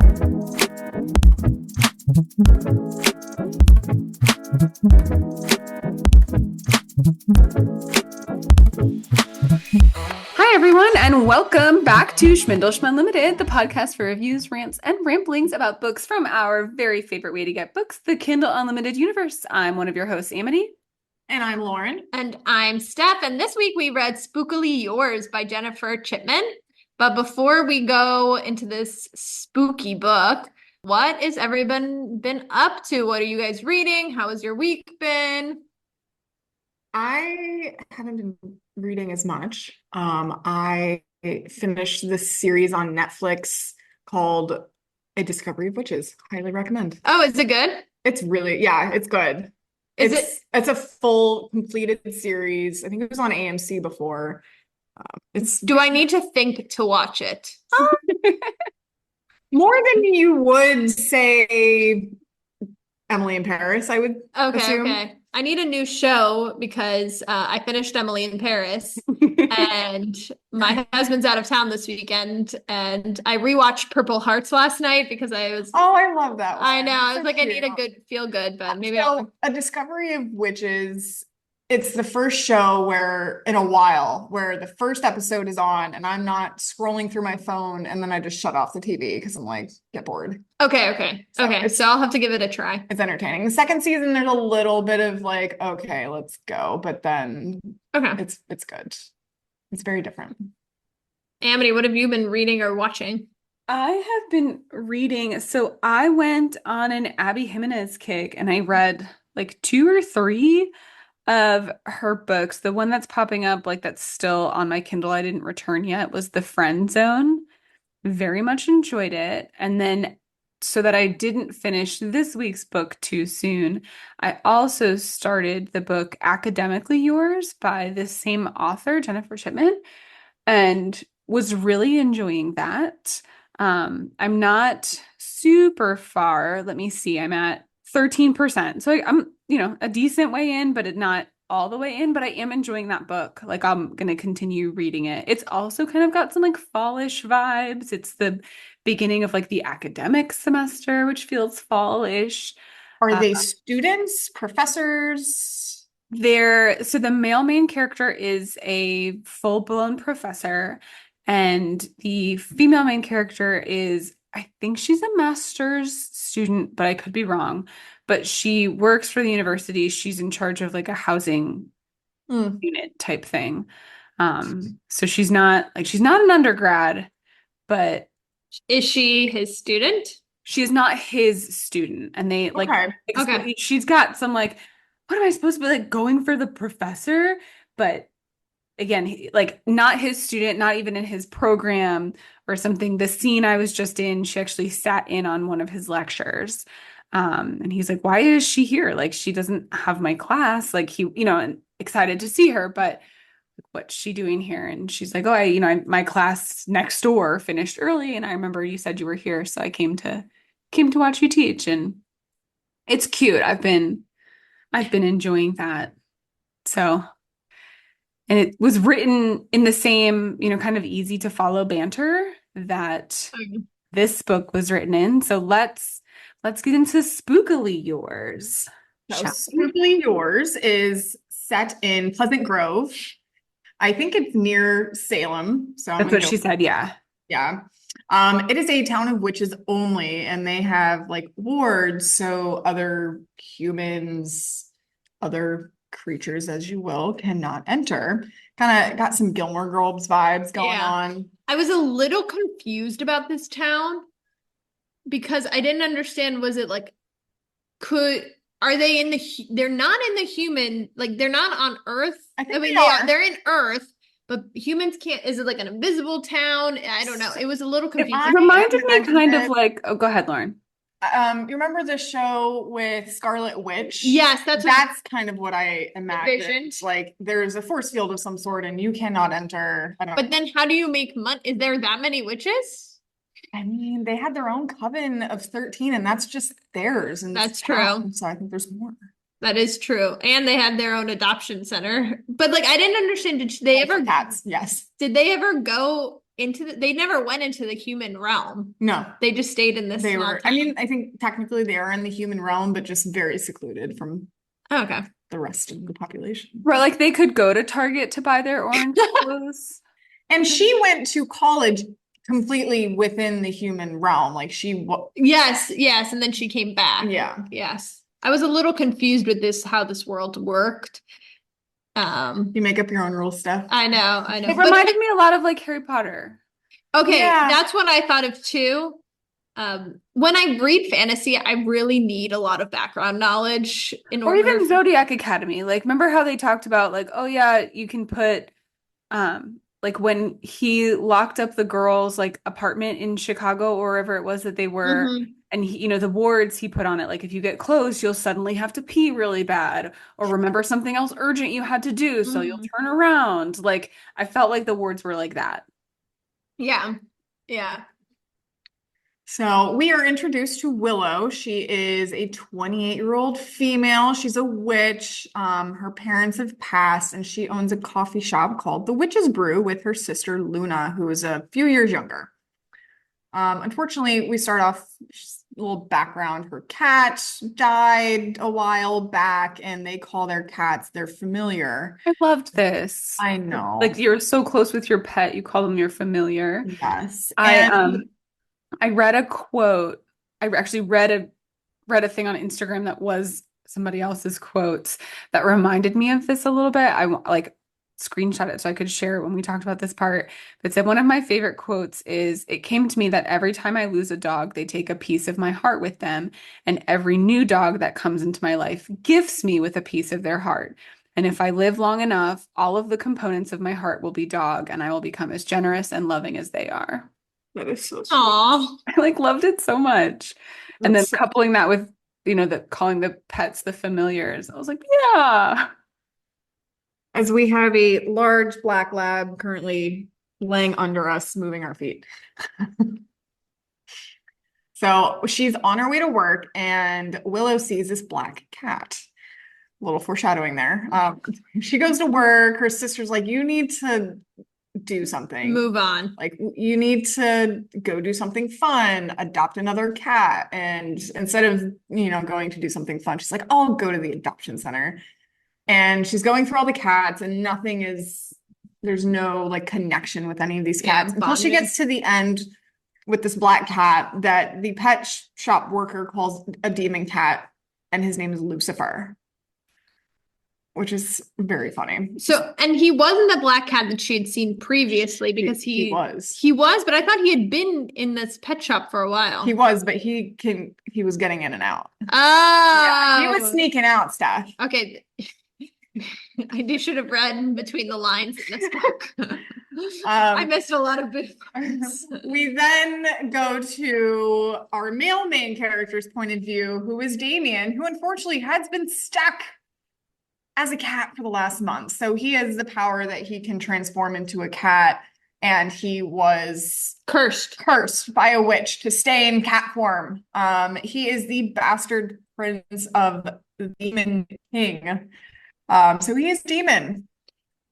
Hi, everyone, and welcome back to Kindle Unlimited, the podcast for reviews, rants, and ramblings about books from our very favorite way to get books, the Kindle Unlimited universe. I'm one of your hosts, Amity. And I'm Lauren. And I'm Steph. And this week we read Spookily Yours by Jennifer Chipman. But before we go into this spooky book, what has everyone been up to? What are you guys reading? How has your week been? I haven't been reading as much. I finished this series on Netflix called A Discovery of Witches. Highly recommend. Oh, is it good? It's really, yeah, it's good. It's a full completed series. I think it was on AMC before. Do I need to think to watch it? More than you would say Emily in Paris, I would assume. Okay. I need a new show because I finished Emily in Paris and my husband's out of town this weekend, and I rewatched Purple Hearts last night because I love that one. I know. I was So like, cute. I need a good feel good, but maybe A Discovery of Witches. It's the first show in a while where the first episode is on and I'm not scrolling through my phone and then I just shut off the TV because I'm like, get bored. Okay. So I'll have to give it a try. It's entertaining. The second season, there's a little bit of like, okay, let's go. But then it's good. It's very different. Amity, what have you been reading or watching? I have been reading. So I went on an Abby Jimenez kick and I read like 2 or 3 of her books. The one that's popping up, like that's still on my Kindle, I didn't return yet, was The Friend Zone. Very much enjoyed it. And then, so that I didn't finish this week's book too soon, I also started the book Academically Yours by the same author, Jennifer Chipman, and was really enjoying that. I'm not super far. Let me see. I'm at 13%. So I'm, a decent way in, but not all the way in, but I am enjoying that book. Like I'm going to continue reading it. It's also kind of got some like fallish vibes. It's the beginning of like the academic semester, which feels fallish. Are they students, professors? So the male main character is a full-blown professor, and the female main character is, I think she's a master's student, but I could be wrong. But she works for the university. She's in charge of like a housing unit type thing. So she's not an undergrad, but is she his student? She is not his student. And they like, okay. She's got some like, what am I supposed to be like going for the professor? But again, like not his student, not even in his program or something. The scene I was just in, she actually sat in on one of his lectures. And he's like, why is she here? Like, she doesn't have my class. Like and excited to see her, but what's she doing here? And she's like, oh, my class next door finished early. And I remember you said you were here. So I came to watch you teach. And it's cute. I've been enjoying that. So, and it was written in the same, kind of easy to follow banter that this book was written in. So let's get into Spookily Yours. Spookily Yours is set in Pleasant Grove. I think it's near Salem. So that's what she said. Yeah. Yeah. It is a town of witches only, and they have like wards, so other humans, other creatures, as you will, cannot enter. Kind of got some Gilmore Girls vibes going on. I was a little confused about this town because I didn't understand, was it like, are they they're not in the human, like they're not on Earth. I mean, they're in Earth, but humans can't, is it like an invisible town? I don't know. It was a little confusing. It reminded me kind of like, oh, go ahead, Lauren. You remember the show with Scarlet Witch? Yes, that's kind of what I imagined. Like there's a force field of some sort and you cannot enter. But then how do you make money? Is there that many witches? I mean, they had their own coven of 13 and that's just theirs. And that's true. So I think there's more. That is true. And they had their own adoption center. But like, I didn't understand. Did they ever cats? Yes. Did they ever go they never went into the human realm. No, They just stayed in this they small were, town. I mean, I think technically they are in the human realm, but just very secluded from Okay. the rest of the population. Right, like they could go to Target to buy their orange clothes. And she went to college completely within the human realm. Like Yes, yes, and then she came back. yeah. Yes. I was a little confused with how this world worked. You make up your own rules, Steph. I know. It reminded me a lot of like Harry Potter. Okay, Yeah. that's what I thought of too. When I read fantasy, I really need a lot of background knowledge in Or order. even Zodiac Academy. Like, remember how they talked about like, oh yeah, you can put like when he locked up the girls' like apartment in Chicago or wherever it was that they were, Mhm. and he, you know, the wards he put on it, like if you get close, you'll suddenly have to pee really bad, or remember something else urgent you had to do, so you'll Mhm. turn around. Like I felt like the wards were like that. Yeah. Yeah. So we are introduced to Willow. She is a 28-year-old female. She's a witch. Her parents have passed, and she owns a coffee shop called The Witch's Brew with her sister Luna, who is a few years younger. Unfortunately, we start off just a little background. Her cat died a while back, and they call their cats their familiar. I loved this. I know. Like you're so close with your pet, you call them your familiar. Yes. I I read a quote. I actually read a thing on Instagram that was somebody else's quotes that reminded me of this a little bit. Like screenshot it so I could share it when we talked about this part. But it said one of my favorite quotes is, "It came to me that every time I lose a dog, they take a piece of my heart with them, and every new dog that comes into my life gifts me with a piece of their heart. And if I live long enough, all of the components of my heart will be dog, and I will become as generous and loving as they are." That is so sweet. Aw. I like loved it so much. And then That's so coupling that with, you know, the calling the pets the familiars. I was like, yeah. as we have a large black lab currently laying under us, moving our feet. So she's on her way to work, and Willow sees this black cat. A little foreshadowing there. She goes to work. Her sister's like, "You need to do something. Move on. Like, you need to go do something fun, adopt another cat." And instead of, going to do something fun, she's like, "I'll go to the adoption center." And she's going through all the cats, and there's no like connection with any of these Yeah, cats until she bonding. gets to the end with this black cat that the pet shop worker calls a demon cat, and his name is Lucifer, which is very funny. So, and he wasn't the black cat that she had seen previously because He was. He was, but I thought he had been in this pet shop for a while. He was, but he was getting in and out. Oh. Yeah, he was sneaking out, Steph. Okay. Should have read between the lines in this book. I missed a lot of big parts. We then go to our male main character's point of view, who is Damien, who unfortunately has been stuck as a cat for the last month. So he has the power that he can transform into a cat, and he was Cursed by a witch to stay in cat form. He is the bastard prince of the Demon King. So he is demon,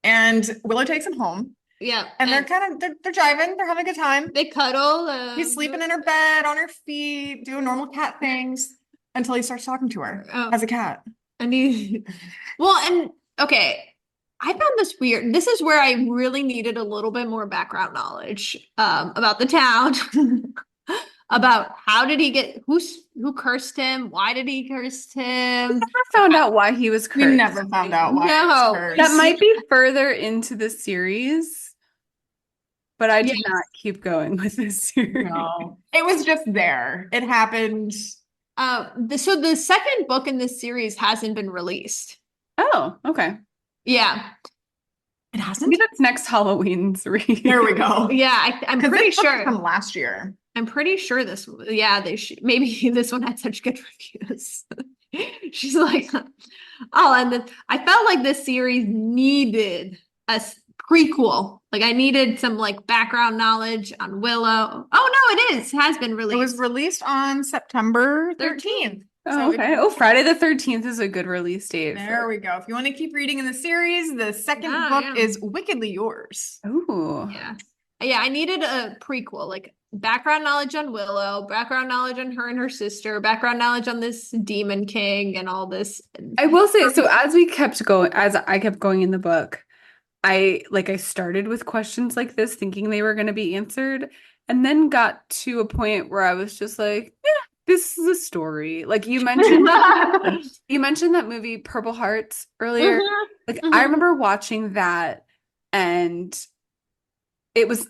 and Willow takes him home. Yeah, and they're jiving, they're having a good time. They cuddle. He's sleeping in her bed on her feet, doing normal cat things until he starts talking to her as a cat. And okay, I found this weird. This is where I really needed a little bit more background knowledge about the town. About how did he get who cursed him? Why did he curse him? We never found out why he was cursed. We never found out why he was cursed. That might be further into the series, but I did not keep going with this series. No, it was just there. It happened. So the second book in this series hasn't been released. Oh, okay. Yeah. It hasn't? Maybe that's next Halloween's read. There we go. Yeah, I'm pretty sure. From last year. I'm pretty sure maybe this one had such good reviews. She's like, oh, and I felt like this series needed a prequel. Like I needed some like background knowledge on Willow. Oh no, it has been released. It was released on September 13th. Oh, okay. Friday the 13th is a good release date. There we go. If you want to keep reading in the series, the second book is Wickedly Yours. Ooh. Yeah. Yeah, I needed a prequel, like background knowledge on Willow, background knowledge on her and her sister, background knowledge on this Demon King and all this. I will say, so as I kept going in the book, I started with questions like this, thinking they were going to be answered, and then got to a point where I was just like, yeah, this is a story. Like you mentioned that movie Purple Hearts earlier. Mhm, Like I mhm. remember watching that, and it was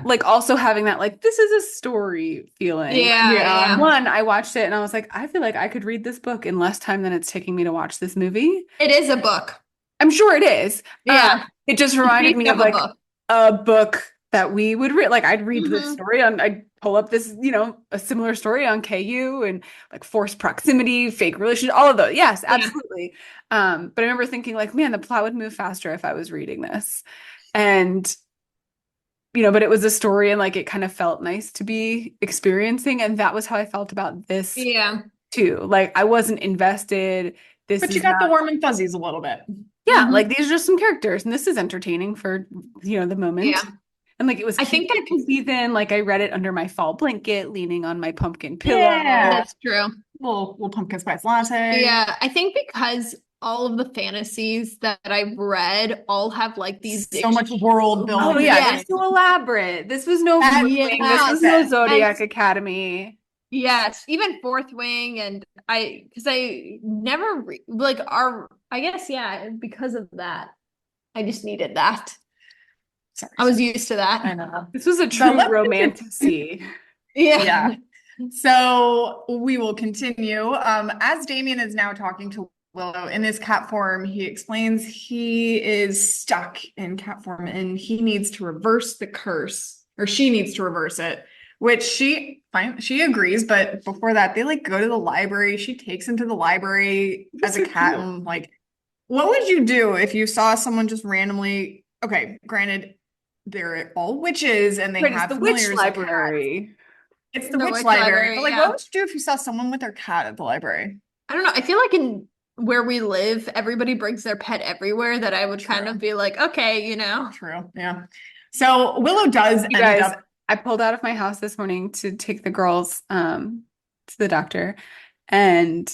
like also having that like this is a story feeling. Yeah, Yeah. yeah. One, I watched it and I was like, I feel like I could read this book in less time than it's taking me to watch this movie. It is a book. I'm sure it is. Yeah. It just It's reminded based me of off a like book. a book that we would read. Like I'd read this Hmm. story on, I'd pull up this, a similar story on KU and like forced proximity, fake relations, all of those. Yes, Yeah. absolutely. But I remember thinking like, man, the plot would move faster if I was reading this. And but it was a story and like it kind of felt nice to be experiencing. And that was how I felt about this Yeah. too. Like I wasn't invested. This But you is got the not, warm and fuzzies a little bit. yeah, Hmm. like these are just some characters and this is entertaining for, the moment. Yeah. And like it was I cute think that this season. Like I read it under my fall blanket, leaning on my pumpkin pillow. Yeah. that's true. Little pumpkin spice latte. Yeah, I think because all of the fantasies that I've read all have like these So much world Oh building. yeah, they're yes, so elaborate. This was no That Fourth Wing. This was yes, no 100%. and Zodiac Academy. yes, even Fourth Wing and because I never like our I guess yeah, because of that, I just needed that. Sorry. I was used to I that. know. This was a So true let's romantasy. Yeah. Yeah. So we will continue. As Damien is now talking to Willow in this cat form, he explains he is stuck in cat form and he needs to reverse the curse, or she needs to reverse it, which she agrees. But before that, they like go to the library. She takes him to the library as This a is so cat, cute. and like, what would you do if you saw someone just randomly? Okay, granted, they're all witches and they Right, it's have the witch familiars like cats. library. It's the The witch witch library. But library, like, what yeah. would you do if you saw someone with their cat at the library? I don't know. I feel like in where we live, everybody brings their pet everywhere that I would kind True. of be like, okay, True. Yeah. So Willow does You end guys, up. I pulled out of my house this morning to take the girls to the doctor, and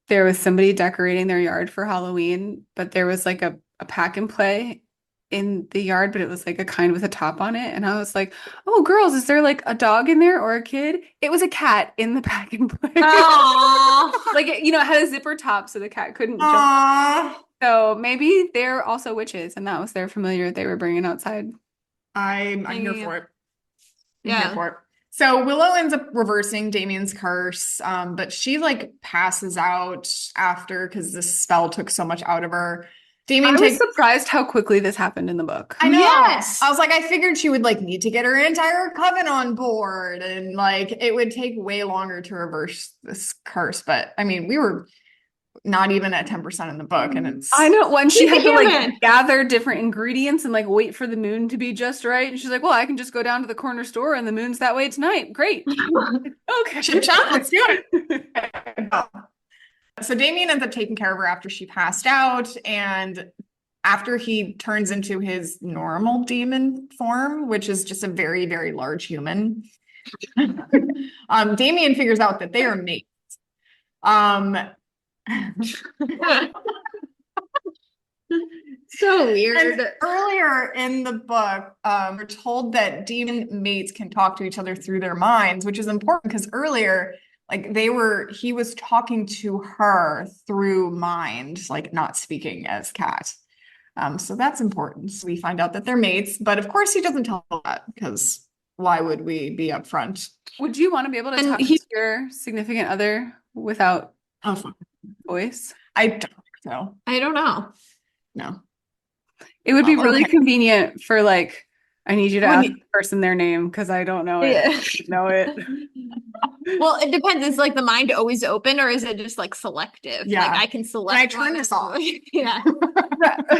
there was somebody decorating their yard for Halloween, but there was like a pack and play in the yard, but it was like a kind with a top on it. And I was like, oh, girls, is there like a dog in there or a kid? It was a cat in the pack and play. Aww. Like, it had a zipper top so the cat couldn't jump. Aww. So maybe they're also witches, and that was their familiar they were bringing outside. I'm here for it. I'm here Yeah. for it. So Willow ends up reversing Damien's curse, but she like passes out after because the spell took so much out of her. I Damien was takes. surprised how quickly this happened in the book. I know. Yes. I was like, I figured she would like need to get her entire coven on board, and like it would take way longer to reverse this curse. But I mean, we were not even at 10% in the book, and it's I know when she She's a had to like human. gather different ingredients and like wait for the moon to be just right. And she's like, well, I can just go down to the corner store and the moon's that way tonight. Great. Okay. chip chop. Let's do it. So Damien ends up taking care of her after she passed out, and after he turns into his normal demon form, which is just a very, very large human. Damien figures out that they are mates. Um, So weird. and earlier in the book, we're told that demon mates can talk to each other through their minds, which is important because earlier, like he was talking to her through mind, like not speaking as cat. So that's important. So we find out that they're mates, but of course he doesn't tell that because why would we be upfront? Would you want to be able to And talk to your significant other without Oh, fuck. voice? I don't think so. I don't know. No. It would be Oh, really okay. convenient for like, I need you to When ask you- the person their name because I don't know it. Yeah. Know it. Well, it depends. Is like the mind always open or is it just like selective? Yeah. Like I can select. I turn this off? Yeah.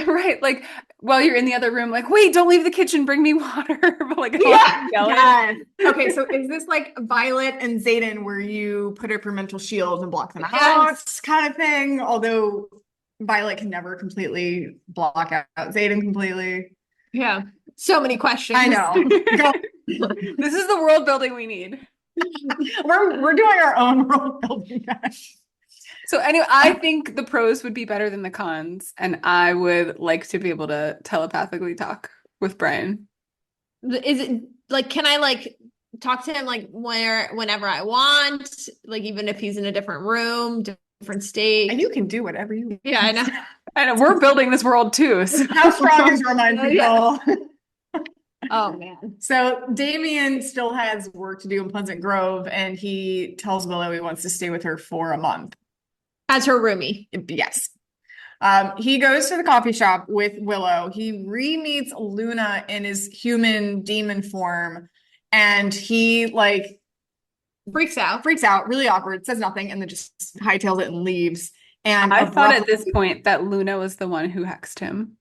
Right. Like while you're in the other room, like, wait, don't leave the kitchen, bring me water. But like, I don't Yeah. have to yell it. Yes. Okay, so is this like Violet and Zayden where you put up your mental shield and block them out Yes. kind of thing? Although Violet can never completely block out Zayden completely. Yeah. So many questions. I know. Go. This is the world building we need. We're doing our own world building, guys. So anyway, I think the pros would be better than the cons, and I would like to be able to telepathically talk with Brian. Is it like, can I like talk to him like whenever I want, like even if he's in a different room, different state? And you can do whatever you want. Yeah, I know. I know we're building this world too. So. How strong is your mind, people? Yeah. Oh man. So Damien still has work to do in Pleasant Grove, and he tells Willow he wants to stay with her for a month. As her roomie. Yes. He goes to the coffee shop with Willow. He re-meets Luna in his human demon form, and he like Freaks out. really awkward, says nothing, and then just hightails it and leaves. And I thought at this point that Luna was the one who hexed him.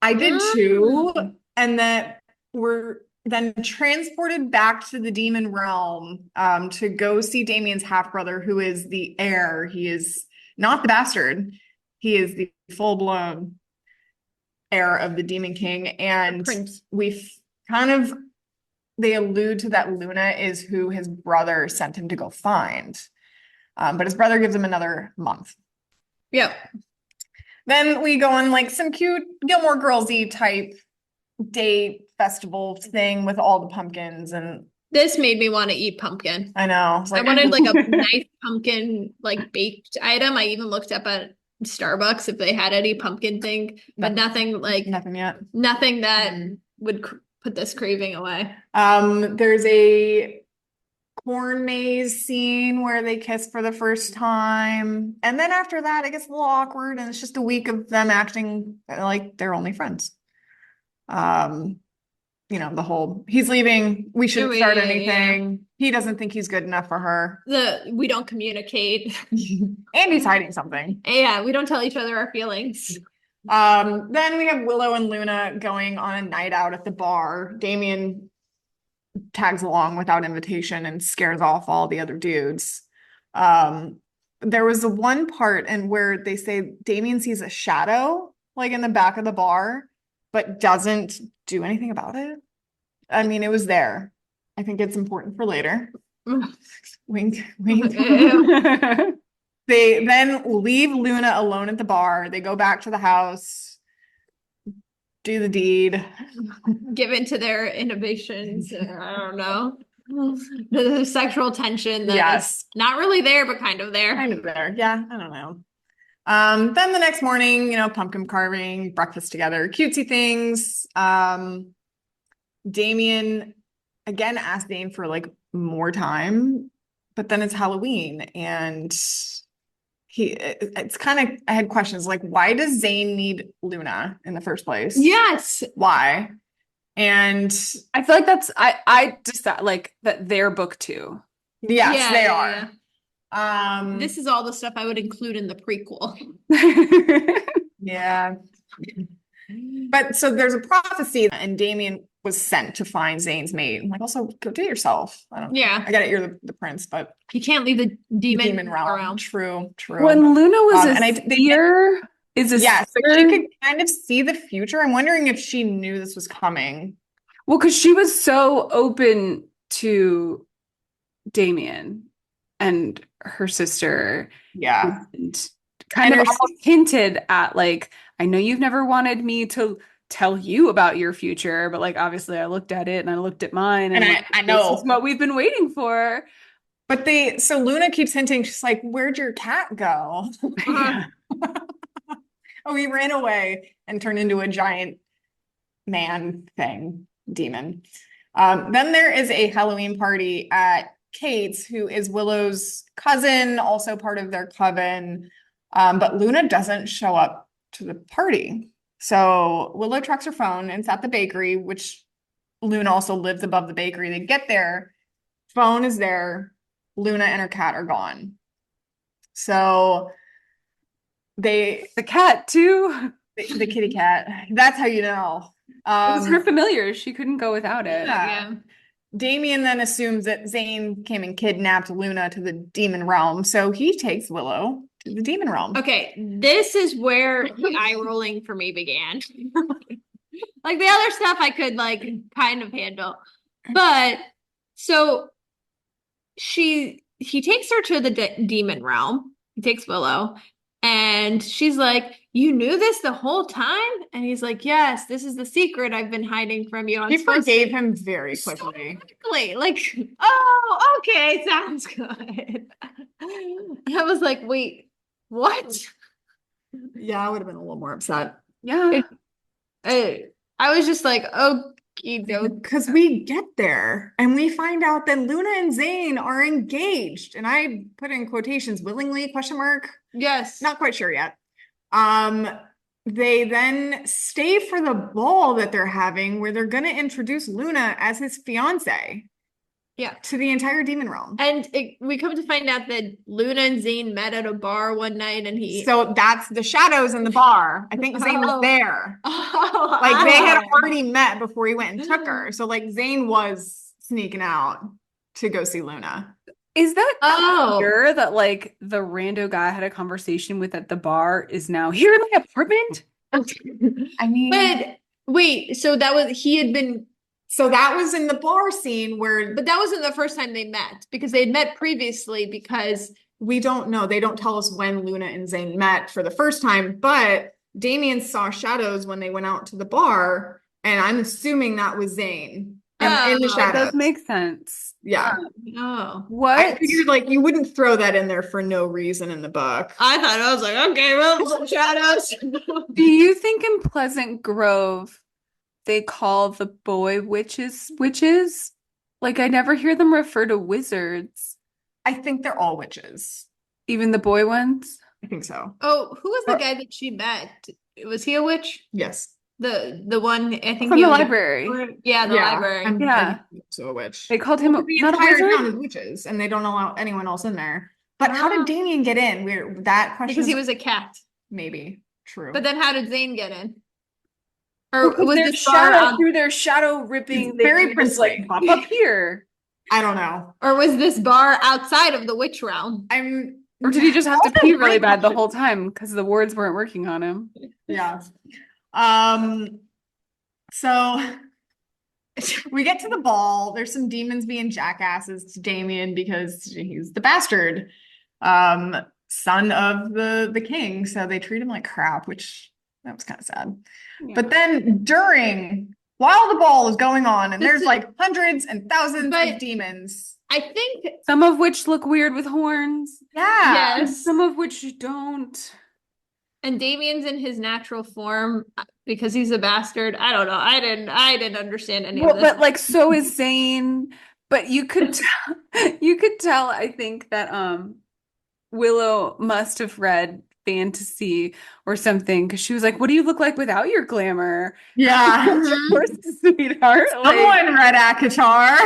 I did too, and that we're then transported back to the demon realm to go see Damien's half-brother, who is the heir. He is not the bastard. He is the full-blown heir of the Demon King. And Prince. they allude to that Luna is who his brother sent him to go find. But his brother gives him another month. Yep. Then we go on like some cute Gilmore Girls-y type date festival thing with all the pumpkins, and This made me want to eat pumpkin. I know. I wanted like a nice pumpkin, like baked item. I even looked up at Starbucks if they had any pumpkin thing, but nothing like nothing yet. nothing that would put this craving away. There's a corn maze scene where they kiss for the first time, and then after that it gets a little awkward, and it's just a week of them acting like they're only friends. You know, the whole he's leaving, we shouldn't start anything. Yeah. He doesn't think he's good enough for her. We don't communicate. And he's hiding something. Yeah, we don't tell each other our feelings. Then we have Willow and Luna going on a night out at the bar. Damien tags along without invitation and scares off all the other dudes. There was the one part and where they say Damien sees a shadow like in the back of the bar, but doesn't do anything about it. I mean, it was there. I think it's important for later. Wink, wink. They then leave Luna alone at the bar. They go back to the house, do the deed. Give into their inhibitions. I don't know. The sexual tension that is not really there, but kind of there. Kind of there. Yeah, I don't know. Then the next morning, you know, pumpkin carving, breakfast together, cutesy things. Damien again asked Dane for like more time, but then it's Halloween and it's kind of, I had questions like, why does Zane need Luna in the first place? Yes. Why? And I feel like I just like that they're book two. Yes, they are. Yeah. This is all the stuff I would include in the prequel. Yeah. But so there's a prophecy and Damien was sent to find Zane's mate. I'm like, also go do it yourself. I don't know. Yeah. I get it, you're the prince, but you can't leave the demon realm around. True. When Luna was a seer, so she could kind of see the future. I'm wondering if she knew this was coming. Well, because she was so open to Damien and her sister. Yeah. And kind of almost hinted at like, I know you've never wanted me to tell you about your future, but like obviously I looked at it and I looked at mine and like, I know this is what we've been waiting for. But so Luna keeps hinting, she's like, where'd your cat go? Oh, he ran away and turned into a giant man thing, demon. Then there is a Halloween party at Kate's, who is Willow's cousin, also part of their coven. But Luna doesn't show up to the party. So Willow tracks her phone and it's at the bakery, which Luna also lives above the bakery. They get there, phone is there, Luna and her cat are gone. So the cat too, the kitty cat. That's how you know. It was her familiar. She couldn't go without it. Yeah. Damien then assumes that Zane came and kidnapped Luna to the demon realm, so he takes Willow to the demon realm. Okay, this is where the eye rolling for me began. Like the other stuff I could like kind of handle. But so he takes her to the demon realm. He takes Willow, and she's like, "You knew this the whole time?" And he's like, "Yes, this is the secret I've been hiding from you." She forgave him very quickly. Quickly, like, oh, okay, sounds good. I was like, wait, what? Yeah, I would have been a little more upset. Yeah. I was just like, okay, doke. Because we get there and we find out that Luna and Zane are engaged. And I put in quotations willingly, question mark. Yes. Not quite sure yet. They then stay for the ball that they're having where they're going to introduce Luna as his fiance. Yeah. To the entire demon realm. And we come to find out that Luna and Zane met at a bar one night and So that's the shadows in the bar. I think Zane was there. Oh, Like they had already met before he went and took her. So like Zane was sneaking out to go see Luna. Is that Oh. clear that like the rando guy had a conversation with at the bar is now here in my apartment? I mean, But wait, so that was in the bar scene where, but that wasn't the first time they met because they had met previously because we don't know. They don't tell us when Luna and Zane met for the first time, but Damien saw shadows when they went out to the bar, and I'm assuming that was Zane in the That shadows. does make sense. Yeah. oh, What? I figured like you wouldn't throw that in there for no reason in the book. I was like, okay, well, some shadows. Do you think in Pleasant Grove they call the boy witches witches? Like I never hear them refer to wizards, I think they're all witches. even the boy ones. I think so. Oh, who was the guy that she met? Was he a witch? Yes. The one I think From he the was- library. Yeah, the library. Yeah. So a witch. They called him The not a entire wizard? town is witches, and they don't allow anyone else in there. But how did Damien get in? That question Because he was a cat. maybe true. But then how did Zane get in? Or Because was their this bar shadow through their shadow ripping, It's very they just like princely. pop up here. I don't know. or was this bar outside of the witch realm? Or did he just have to Also pee really great bad the question. whole time because the wards weren't working on him? Yeah. So we get to the ball. There's some demons being jackasses to Damien because he's the bastard, son of the king. So they treat him like crap, which that was kind of sad. Yeah. But then while the ball is going on, and there's like hundreds and thousands of demons. I think Some of which look weird with horns. Yeah. yes. Some of which don't. And Damien's in his natural form because he's a bastard. I don't know. I didn't understand any of this. But like so is Zane. But you could tell, I think that Willow must have read fantasy or something because she was like, "What do you look like without your glamour?" Yeah. Of course, sweetheart. Someone read Akatar.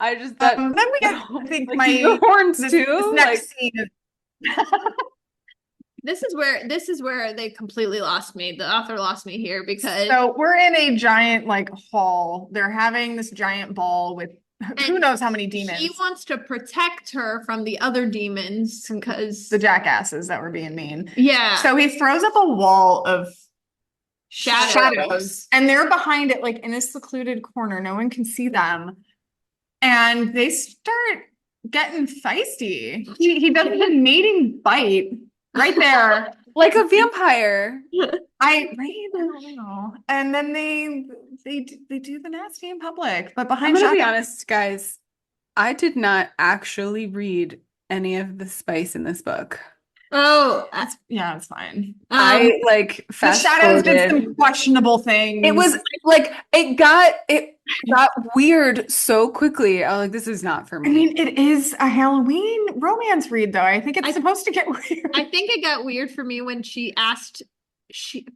I just thought then we get, I think like, the horns this too. next scene is This is where they completely lost me. The author lost me here because so we're in a giant like hall. They're having this giant ball with who knows how many demons. he wants to protect her from the other demons because The jackasses that were being mean. yeah. So he throws up a wall of Shadows. and they're behind it like in a secluded corner. No one can see them. And they start getting feisty. He does the mating bite right there. Like a vampire. I don't know. And then they do the nasty in public, but I'm behind gonna be shotgun. honest, guys. I did not actually read any of the spice in this book. Oh, It's fine. I like The fast shadows did forwarded. some questionable things. It was like it got weird so quickly. I was like, this is not for me. I mean, it is a Halloween romance read, though. I think it's supposed to get weird. I think it got weird for me when she asked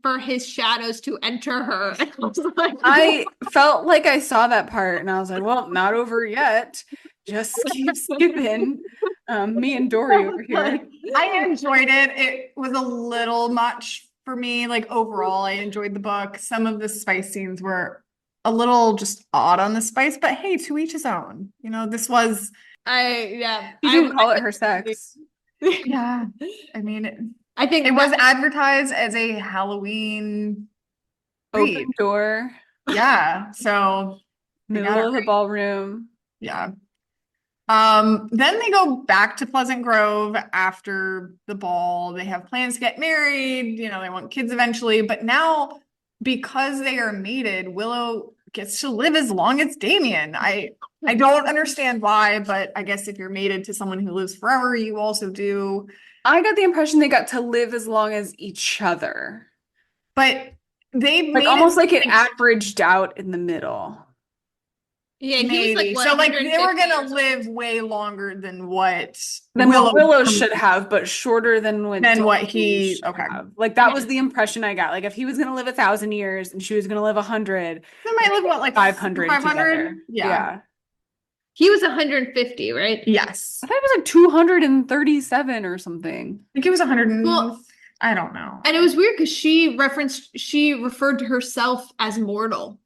for his shadows to enter her. I was like, I felt like I saw that part and I was like, well, not over yet. Just keep skipping. Me and Dory over here. I enjoyed it. It was a little much for me. Like overall, I enjoyed the book. Some of the spice scenes were a little just odd on the spice, but hey, to each his own. You know, this was She didn't call it her sex. yeah. I mean, I think It was advertised as a Halloween Open read. door, Yeah. So we got middle it of the right. ballroom. Yeah. Then they go back to Pleasant Grove after the ball. They have plans to get married, they want kids eventually, but now because they are mated, Willow gets to live as long as Damien. I don't understand why, but I guess if you're mated to someone who lives forever, you also do. I got the impression they got to live as long as each other. But they Like made it almost like it like averaged out in the middle. yeah, he was like maybe. what So like they were 150 gonna years old. live way longer than what Than what Willow Willow should have, but shorter than what than what Damien he should okay. have. Like that was Yes. the impression I got. Like if he was gonna live 1,000 years and she was gonna live 100, They might live what, like 500 500? together. Yeah. Yeah. He was 150, right? Yes. I thought it was like 237 or something. I think it was 100 Well, I don't know. and it was weird because she referred to herself as mortal.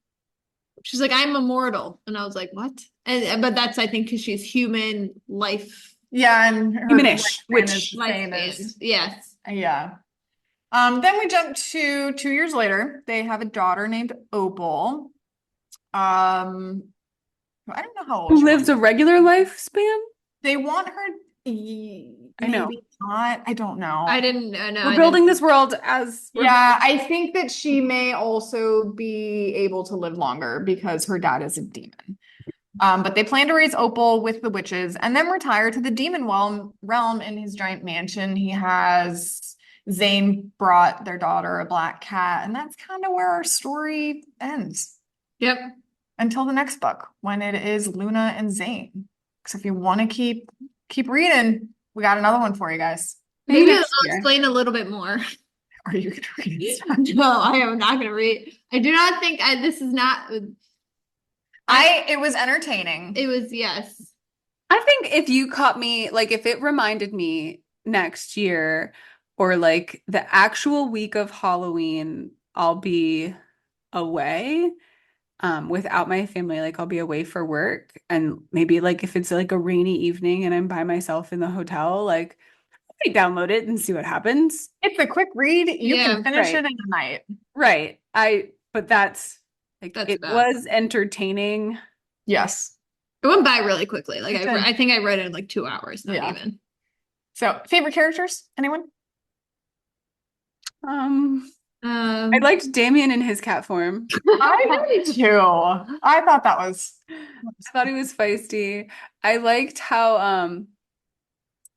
She's like, I'm immortal. And I was like, what? But that's, I think, because she's human life Yeah, and her Humanish, lifespan is which the same lifespan. as Yes. yeah. Then we jump to 2 years later. They have a daughter named Opal. I don't know how old who she was. lives a regular lifespan. They want her I know. maybe not. I don't know. I didn't know. We're I building didn't. this world as we're Yeah, I think that she may also be able to live longer because her dad is a demon. But they plan to raise Opal with the witches and then retire to the demon realm in his giant mansion. He has Zane brought their daughter a black cat, and that's kind of where our story ends Yep. until the next book when it is Luna and Zane. So if you want to keep reading, we got another one for you guys. maybe Maybe next I'll year. explain a little bit more. Are you gonna read it? No, I am not going to read. I do not think this is not. It was entertaining. It was, yes. I think if you caught me, like if it reminded me next year or like the actual week of Halloween, I'll be away without my family. Like I'll be away for work. And maybe like if it's like a rainy evening and I'm by myself in the hotel, like I download it and see what happens. It's a quick read. You Yeah, can finish right. it in a night. Right. But that's like That's it about. was entertaining. Yes. It went by really quickly. Like It did. I think I read it in like 2 hours, not Yeah. even. So, favorite characters? Anyone? I liked Damien in his cat form. I did too. I thought that was. I thought he was feisty. I liked how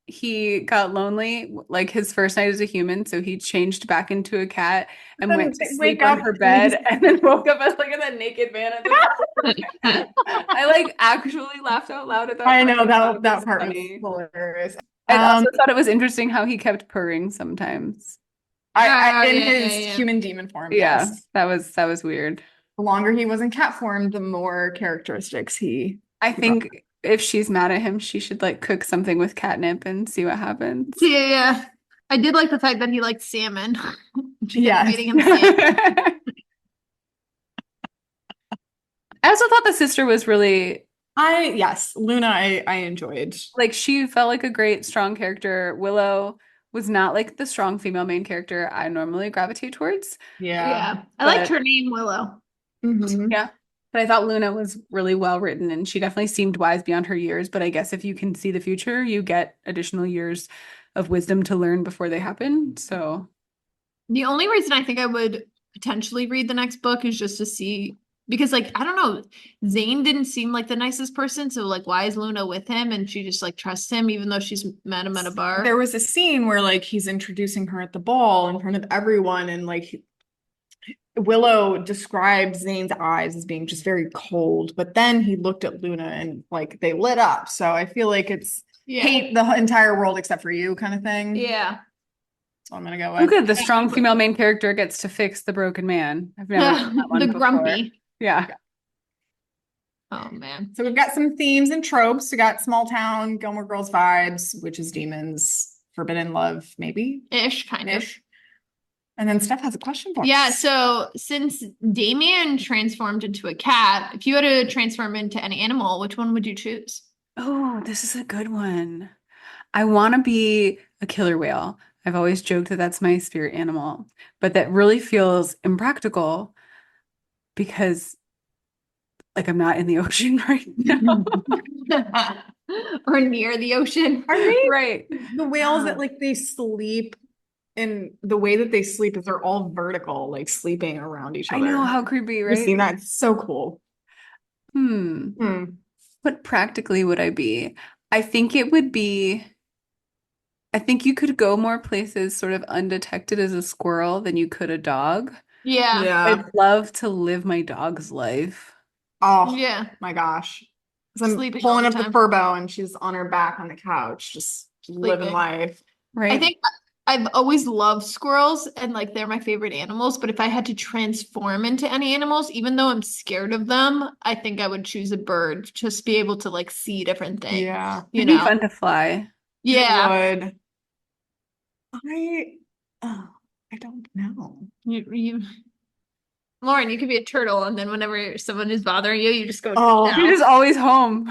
he got lonely like his first night as a human, so he changed back into a cat and Then went to they sleep wake on up her and bed and then woke up as like a naked man at the I like actually laughed out loud at that I part. know I thought it that was part funny. was hilarious. I also thought it was interesting how he kept purring sometimes. In yeah, his yeah. human demon form, Yeah, yes. that was weird. The longer he was in cat form, the more characteristics he I brought. think if she's mad at him, she should like cook something with catnip and see what happens. Yeah, yeah. I did like the fact that he liked salmon. She kept Yes. feeding him salmon. I also thought the sister was really Yes, Luna, I enjoyed. like she felt like a great strong character. Willow was not like the strong female main character I normally gravitate towards. Yeah. Yeah. I liked But her name, Willow. Mhm. yeah. But I thought Luna was really well written and she definitely seemed wise beyond her years. But I guess if you can see the future, you get additional years of wisdom to learn before they happen. So The only reason I think I would potentially read the next book is just to see, because like I don't know, Zane didn't seem like the nicest person, so like why is Luna with him and she just like trusts him even though she's met him at a bar? There was a scene where like he's introducing her at the ball in front of everyone, and like Willow described Zane's eyes as being just very cold, but then he looked at Luna and like they lit up. So I feel like it's Yeah. hate the entire world except for you kind of thing. Yeah. So I'm gonna go oh, with. good. The strong female main character gets to fix the broken man. I've never done that one The before. grumpy. Yeah. Oh man. So we've got some themes and tropes. We got small town, Gilmore Girls vibes, witches, demons, forbidden love, maybe Ish, kind of. ish. And then Steph has a question for Yeah, us. so since Damien transformed into a cat, if you had to transform into an animal, which one would you choose? Oh, this is a good one. I want to be a killer whale. I've always joked that that's my spirit animal, but that really feels impractical because like I'm not in the ocean right now. Or near the ocean. Are they Right. the whales that like they sleep and the way that they sleep is they're all vertical, like sleeping around each I know, other. how creepy, You've right? seen that? It's so cool. Hmm. Hmm. What practically would I be? I think it would be, I think you could go more places sort of undetected as a squirrel than you could a dog. Yeah. Yeah. I'd love to live my dog's life. Oh Yeah. my gosh. Because I'm Sleeping all pulling the up the time. furbo and she's on her back on the couch, just living Sleeping. life. I Right? think I've always loved squirrels and like they're my favorite animals, but if I had to transform into any animals, even though I'm scared of them, I think I would choose a bird, just be able to like see different things, Yeah, you It'd be know? fun to fly. it Yeah. would. I oh, I don't know. You Lauren, you could be a turtle, and then whenever someone is bothering you, you just go Oh, You're down. just always home.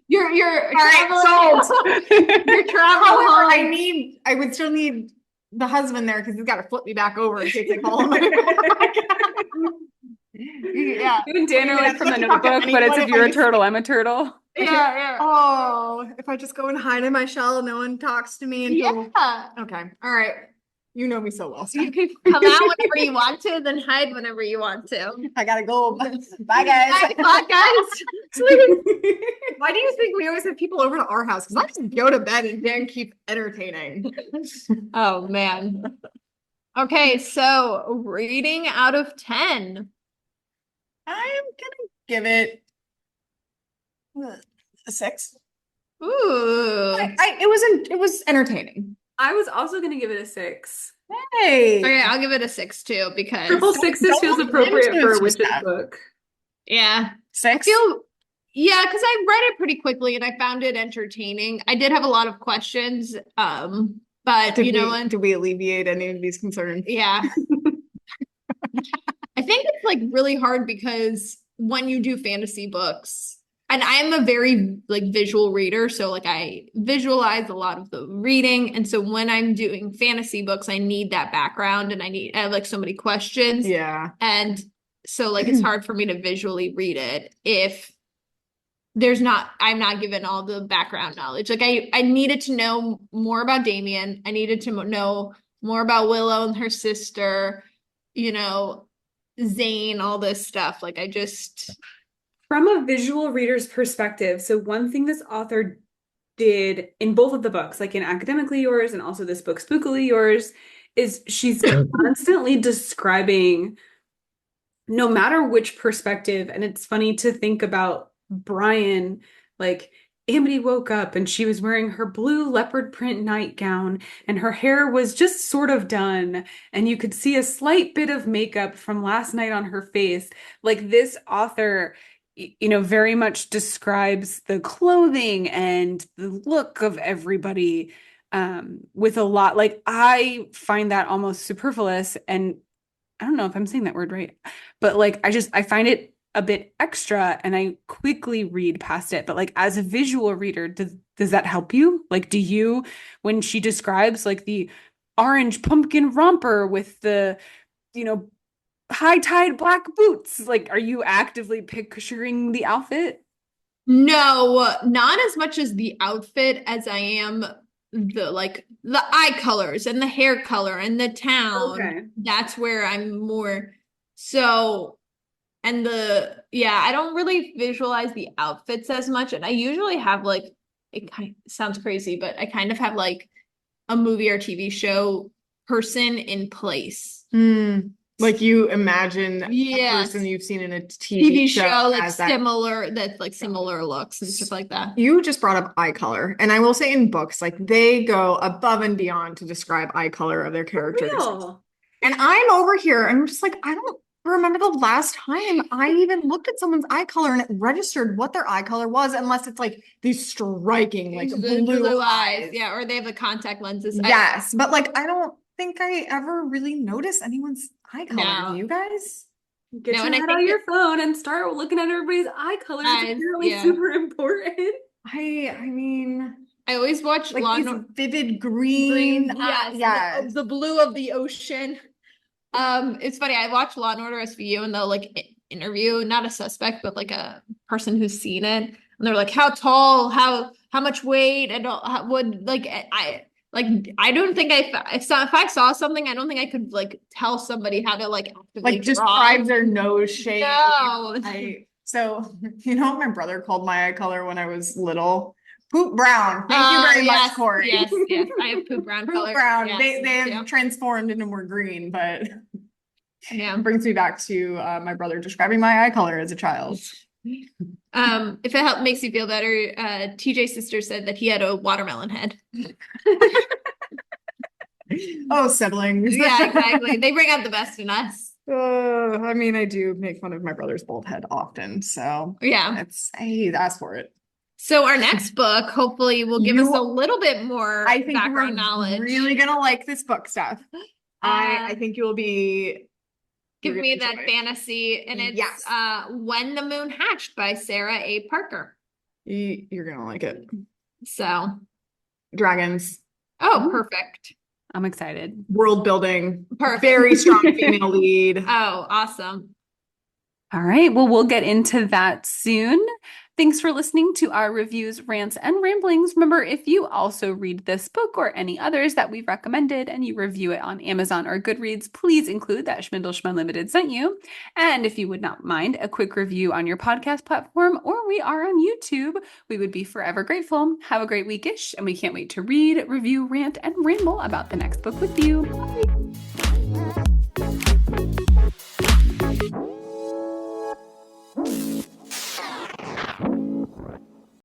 You're all right, traveling. sold. You're traveling However, home. I would still need the husband there because he's got to flip me back over in case I call him. Yeah. You and Or Dan are even like have from the to talk to Notebook, but it's anyone if if I you're a just turtle, I'm a turtle. Yeah, yeah. oh, if I just go and hide in my shell, no one talks to me until Yeah. okay. All right. You know me so well, You Steph. can come out whenever you want to, then hide whenever you want to. I gotta go. Bye, guys. Bye, guys. Sleep. Why do you think we always have people over to our house? Because I just go to bed and Dan keep entertaining. Oh man. Okay, so rating out of 10. I'm gonna give it a 6. Ooh. It was entertaining. I was also gonna give it a 6. Hey, Okay, I'll give it a 6 too because Triple sixes don't feels look appropriate into for it, a witch's Steph. book. yeah. I 6. feel yeah, because I read it pretty quickly and I found it entertaining. I did have a lot of questions. But you know what? Did we alleviate any of these concerns? Yeah. I think it's like really hard because when you do fantasy books, and I'm a very like visual reader, so like I visualize a lot of the reading, and so when I'm doing fantasy books, I need that background and I have like so many questions, Yeah. and so like it's hard for me to visually read it if I'm not given all the background knowledge. Like I needed to know more about Damien. I needed to know more about Willow and her sister, you know, Zane, all this stuff. Like I just From a visual reader's perspective, so one thing this author did in both of the books, like in Academically Yours and also this book, Spookily Yours, is she's constantly describing no matter which perspective. And it's funny to think about Brian, like Amity woke up and she was wearing her blue leopard print nightgown and her hair was just sort of done. And you could see a slight bit of makeup from last night on her face. Like this author, you know, very much describes the clothing and the look of everybody with a lot. Like I find that almost superfluous and I don't know if I'm saying that word right, but like I find it a bit extra and I quickly read past it. But like as a visual reader, does that help you? Like do you when she describes like the orange pumpkin romper with the, you know, high tide black boots, like are you actively picturing the outfit? no, not as much as the outfit as I am the eye colors and the hair color and the town. Okay. That's where I'm more so. And I don't really visualize the outfits as much. And I usually have like, it kind of sounds crazy, but I kind of have like a movie or TV show person in place. Mm. Like you imagine a Yes. person you've seen in a TV show show like as that. similar, that's like similar looks and stuff like that. You just brought up eye color, and I will say in books, like they go above and beyond to describe eye color of their characters. Real. And I'm over here, and I'm just like, I don't remember the last time I even looked at someone's eye color and it registered what their eye color was, unless it's like these striking, like blue eyes. Yeah, or they have the contact lenses. Yes, but like I don't think I ever really noticed anyone's eye color. No. Do you guys? Get No, your and I head think out of your phone and start looking at everybody's eye color. It's Eyes, apparently yeah. super important. I mean, I always watch Like Law these and vivid green. yes, Yes. the blue of the ocean. It's funny. I watch Law and Order SVU, and they'll like interview not a suspect, but like a person who's seen it, and they're like, "How tall? How much weight?" And how, would like I don't think if I saw something, I don't think I could like tell somebody how to like actively Like draw. describe their nose shape. No. So you know what my brother called my eye color when I was little? Poop brown. Thank you very Yes, much, Corey. yes. I have poop brown Poop color. brown. Yes, They me have too. transformed into more green, but Yeah. it brings me back to my brother describing my eye color as a child. If it makes you feel better, TJ's sister said that he had a watermelon head. Oh, siblings. Yeah, exactly. They bring out the best in us. I mean, I do make fun of my brother's bald head often, so Yeah. I asked for it. So our next book hopefully will give us a You- little bit more I think background you're knowledge. really gonna like this book, Steph. I think you'll be. Give you're me gonna that enjoy it. fantasy, and it's Yes. When the Moon Hatched by Sarah A. Parker. You're gonna like it. So, Dragons, oh, perfect. I'm excited. world building, Perfect. very strong female lead. Oh, awesome. All right. Well, we'll get into that soon. Thanks for listening to our reviews, rants, and ramblings. Remember, if you also read this book or any others that we've recommended and you review it on Amazon or Goodreads, please include that Schmindel Unlimited sent you. And if you would not mind a quick review on your podcast platform or we are on YouTube, we would be forever grateful. Have a great weekish, and we can't wait to read, review, rant, and ramble about the next book with you. Bye.